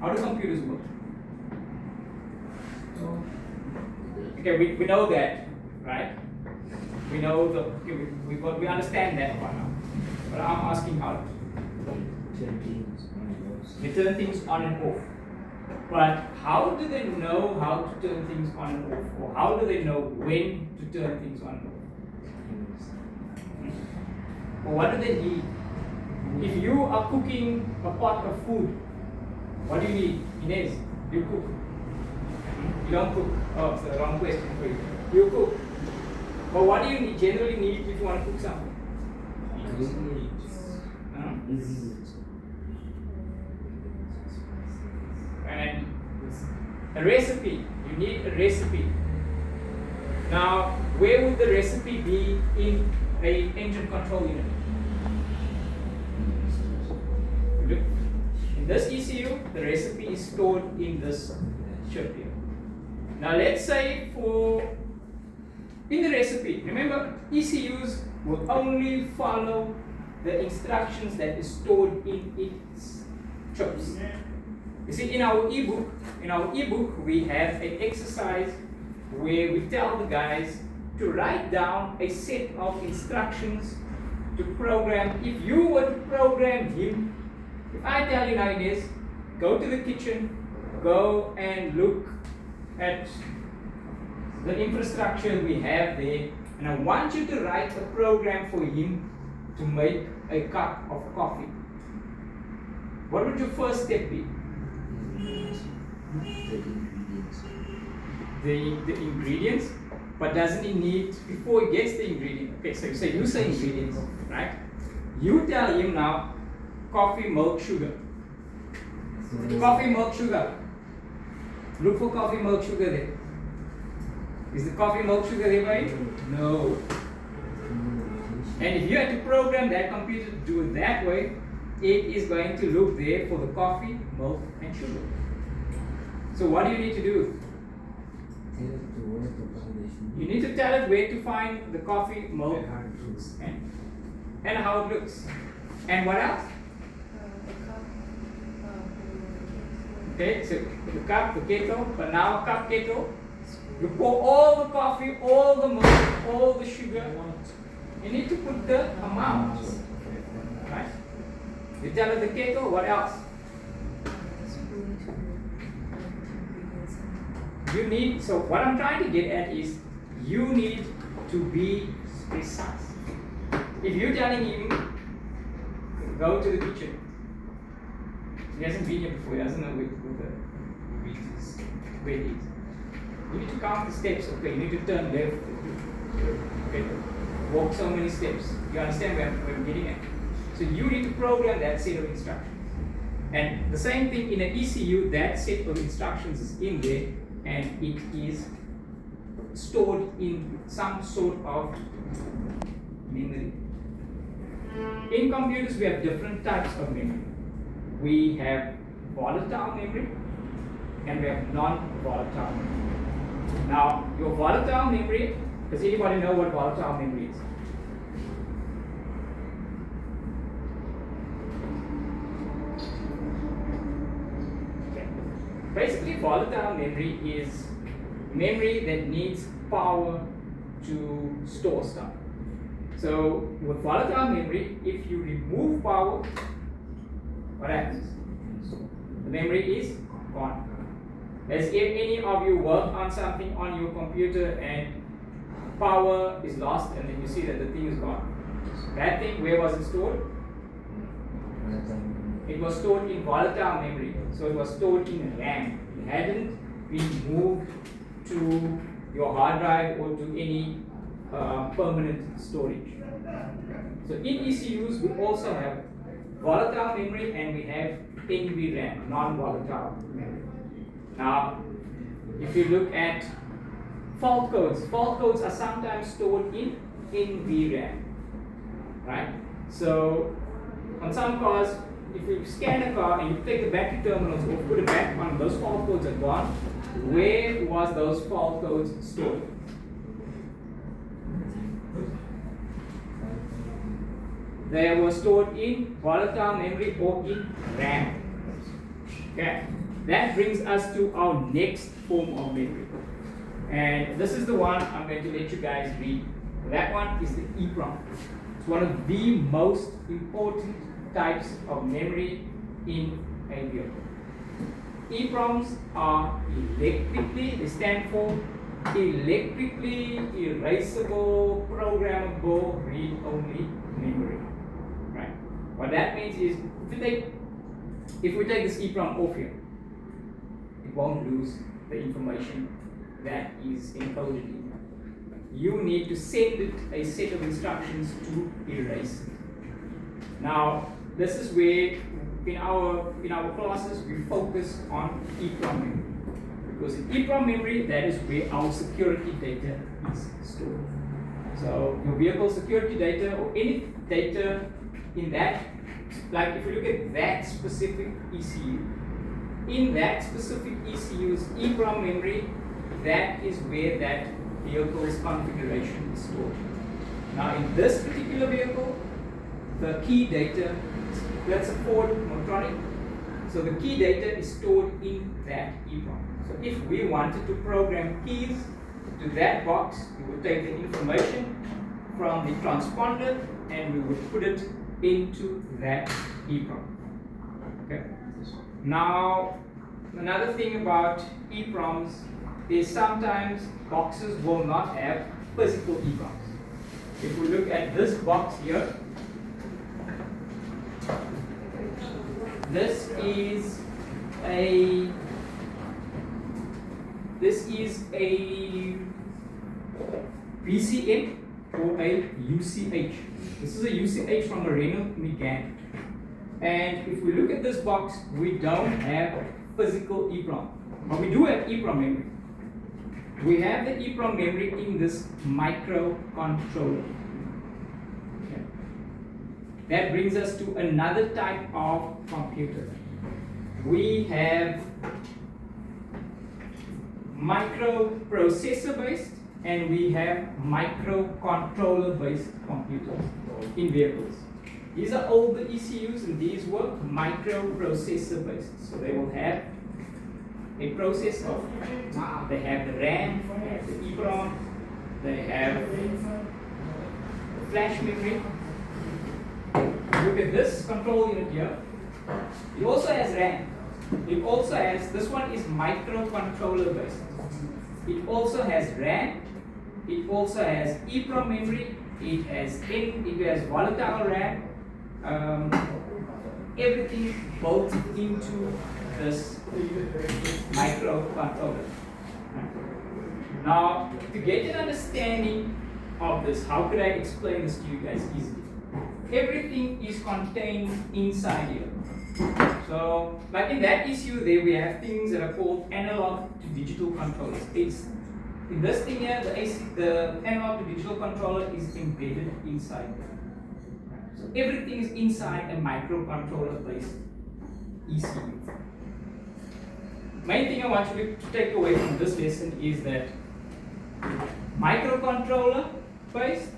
How do computers work? Okay, we know that, right? We know the, okay, we understand that one now. But I'm asking how. They turn things on and off. But how do they know how to turn things on and off? Or how do they know when to turn things on and off? Or what do they need? If you are cooking a pot of food, what do you need? Inez, you cook. You don't cook. Oh, it's the wrong question for you. You cook. But what do you generally need if you want to cook something? And a recipe. You need a recipe. Now, where would the recipe be in an engine control unit? Look, in this ECU, the recipe is stored in this chip here. Now, let's say in the recipe, remember, ECUs will only follow the instructions that is stored in its chips. You see, in our ebook, we have an exercise where we tell the guys to write down a set of instructions to program. If you were to program him, if I tell you now, Inez, go to the kitchen, go and look at the infrastructure we have there, and I want you to write a program for him to make a cup of coffee. What would your first step be? The ingredients, but doesn't he need, before he gets the ingredient, okay, so you say ingredients, right? You tell him now, coffee, milk, sugar. Coffee, milk, sugar. Look for coffee, milk, sugar there. Is the coffee, milk, sugar there by it? No. And if you had to program that computer to do it that way, it is going to look there for the coffee, milk, and sugar. So what do you need to do? You need to tell it where to find the coffee, milk, and how it looks. And what else? Okay, so the cup, the kettle, but now a cup kettle. You pour all the coffee, all the milk, all the sugar. You need to put the amount. Right? You tell it the kettle, what else? You need, so what I'm trying to get at is, you need to be precise. If you're telling him, go to the kitchen, he hasn't been here before, he doesn't know where it is. You need to count the steps, okay, you need to turn left, okay, walk so many steps. You understand where I'm getting at? So you need to program that set of instructions. And the same thing in an ECU, that set of instructions is in there, and it is stored in some sort of memory. In computers, we have different types of memory. We have volatile memory and we have non-volatile memory. Now, your volatile memory, does anybody know what volatile memory is? Basically, volatile memory is memory that needs power to store stuff. So, with volatile memory, if you remove power, what happens? The memory is gone. As if any of you work on something on your computer and power is lost, and then you see that the thing is gone. That thing, where was it stored? It was stored in volatile memory, so it was stored in RAM. It hadn't been moved to your hard drive or to any permanent storage. So in ECUs, we also have volatile memory and we have NVRAM, non-volatile memory. Now, if you look at fault codes are sometimes stored in NVRAM, right? So on some cars, if you scan a car and you take the battery terminals or put it back on, those fault codes are gone. Where was those fault codes stored? They were stored in volatile memory or in RAM. Okay. that brings us to our next form of memory. And this is the one I'm going to let you guys read. That one is the EEPROM. It's one of the most important types of memory in a vehicle. EEPROMs are they stand for electrically erasable programmable read-only memory. Right? What that means is if we take this EEPROM off here, it won't lose the information that is encoded in it. You need to send it a set of instructions to erase it. Now, this is where in our classes we focus on EEPROM memory. Because in EEPROM memory, that is where our security data is stored. So your vehicle security data or any data in that, like if you look at that specific ECU, in that specific ECU's EEPROM memory, that is where that vehicle's configuration is stored. Now in this particular vehicle, the key data, that's a Ford Motronic, so the key data is stored in that EEPROM. So if we wanted to program keys to that box, we would take the information from the transponder and we would put it into that EEPROM. Okay. Now, another thing about EEPROMs is sometimes boxes will not have physical EEPROMs. If we look at this box here, this is a BCM or a UCH. This is a UCH from a Renault Megane. And if we look at this box, we don't have physical EEPROM. But we do have EEPROM memory. We have the EEPROM memory in this microcontroller. Okay. That brings us to another type of computer. We have microprocessor based and we have microcontroller based computers in vehicles. These are older ECUs and these were microprocessor based. So they will have a processor, they have the RAM, they have the EEPROM, they have the flash memory. Look at this control unit here. It also has RAM. It also has, this one is microcontroller based. It also has RAM. It also has EEPROM memory. It has volatile RAM. Everything built into this microcontroller. Now, to get an understanding of this, how could I explain this to you guys easily? Everything is contained inside here. So, like in that ECU there, we have things that are called analog to digital controllers. In this thing here, the analog to digital controller is embedded inside there. So everything is inside a microcontroller based ECU. Main thing I want you to take away from this lesson is that microcontroller based,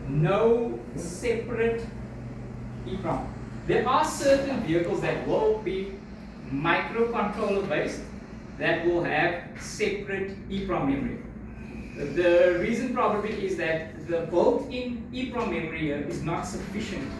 no separate EEPROM. There are certain vehicles that will be microcontroller based that will have separate EEPROM memory. The reason probably is that the built-in EEPROM memory here is not sufficient.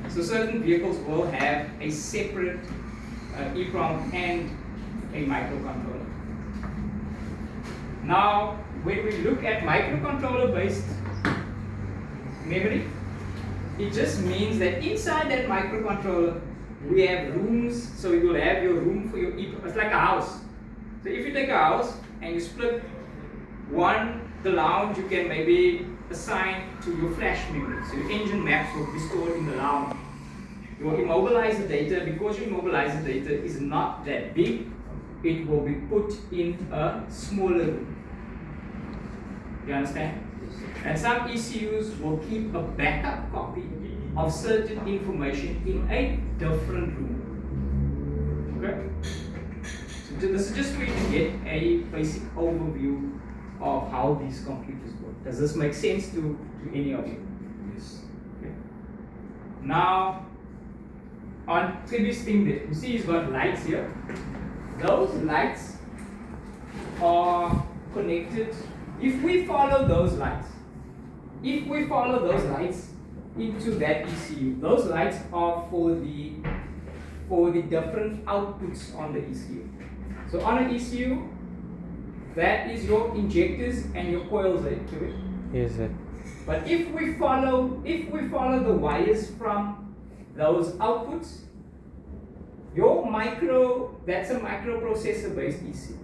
So certain vehicles will have a separate EEPROM and a microcontroller. Now, when we look at microcontroller based memory, it just means that inside that microcontroller we have rooms. So you will have your room for your EEPROM. It's like a house. So if you take a house and you split the lounge, you can maybe assign to your flash memory. So your engine maps will be stored in the lounge. Your immobilizer data, because your immobilizer data is not that big, it will be put in a smaller room. You understand? And some ECUs will keep a backup copy of certain information in a different room. Okay? So this is just for you to get a basic overview of how these computers work. Does this make sense to any of you? Yes. Okay. Now, on previous thing there. You see he's got lights here. Those lights are connected. If we follow those lights into that ECU, those lights are for the different outputs on the ECU. So on an ECU, that is your injectors and your coils there to it. Yes, sir. But if we follow the wires from those outputs, that's a microprocessor based ECU.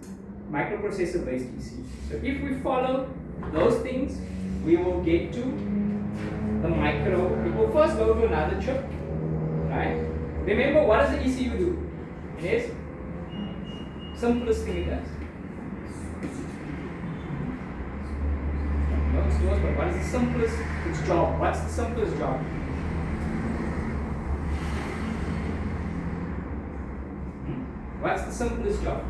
So if we follow those things, we will get to the micro. It will first go to another chip, right? Remember, what does the ECU do? It is simplest thing it does. No, it's yours, but what is the simplest job? What's the simplest job? What's the simplest job?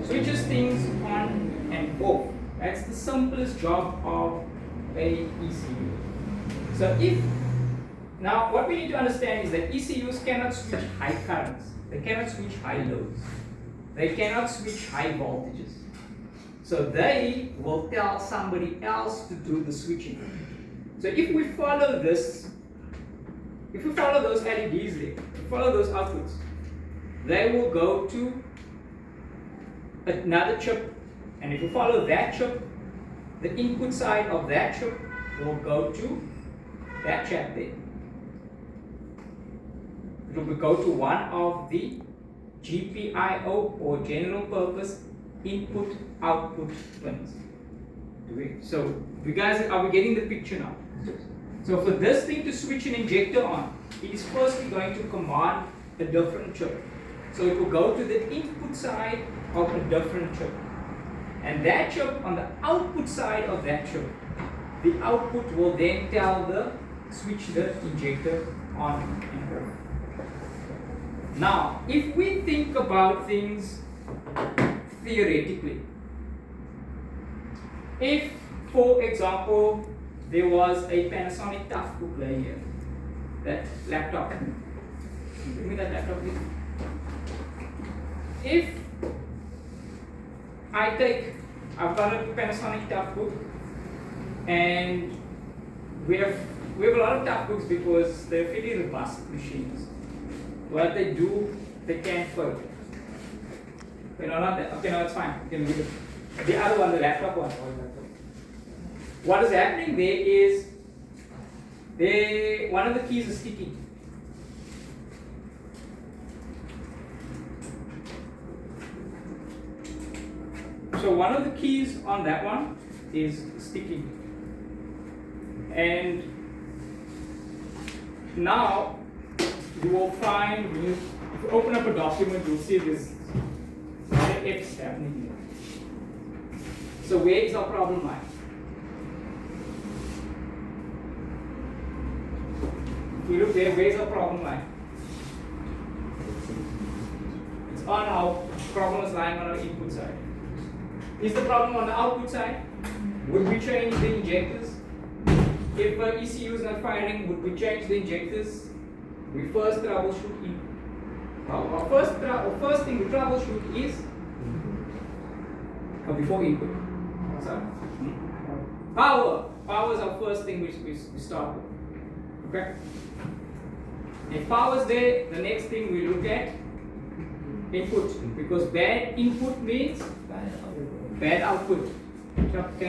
Switches things on and off. That's the simplest job of a ECU. So now what we need to understand is that ECUs cannot switch high currents. They cannot switch high loads. They cannot switch high voltages. So they will tell somebody else to do the switching. So if we follow this, if we follow those LEDs there, follow those outputs, they will go to another chip, and if you follow that chip, the input side of that chip will go to that chap there. It will go to one of the GPIO or general purpose input output pins. So you guys, are we getting the picture now? So for this thing to switch an injector on, it is firstly going to command a different chip. So it will go to the input side of a different chip. And that chip, on the output side of that chip, the output will then tell switch the injector on and off. Now, if we think about things theoretically, if, for example, there was a Panasonic tough book laying here, that laptop, bring me that laptop please. If I've got a Panasonic tough book, and we have a lot of tough books because they're fairly robust machines. What they do, they can't fail. Okay, no, not that. Okay, no, it's fine. You can leave it. The other one, the laptop one. What is happening there is, one of the keys is sticking. So one of the keys on that one is sticking. And now you will find, if you open up a document, you'll see there's F's happening here. So where is our problem lie? If we look there, where's our problem lie? It's on our problem is lying on our input side. Is the problem on the output side? Would we change the injectors? If our ECU is not firing, would we change the injectors? We first troubleshoot input. Our first thing we troubleshoot is before input. Sorry. Power. Power is our first thing we start with. Okay? If power is there, the next thing we look at input, because bad input means bad output.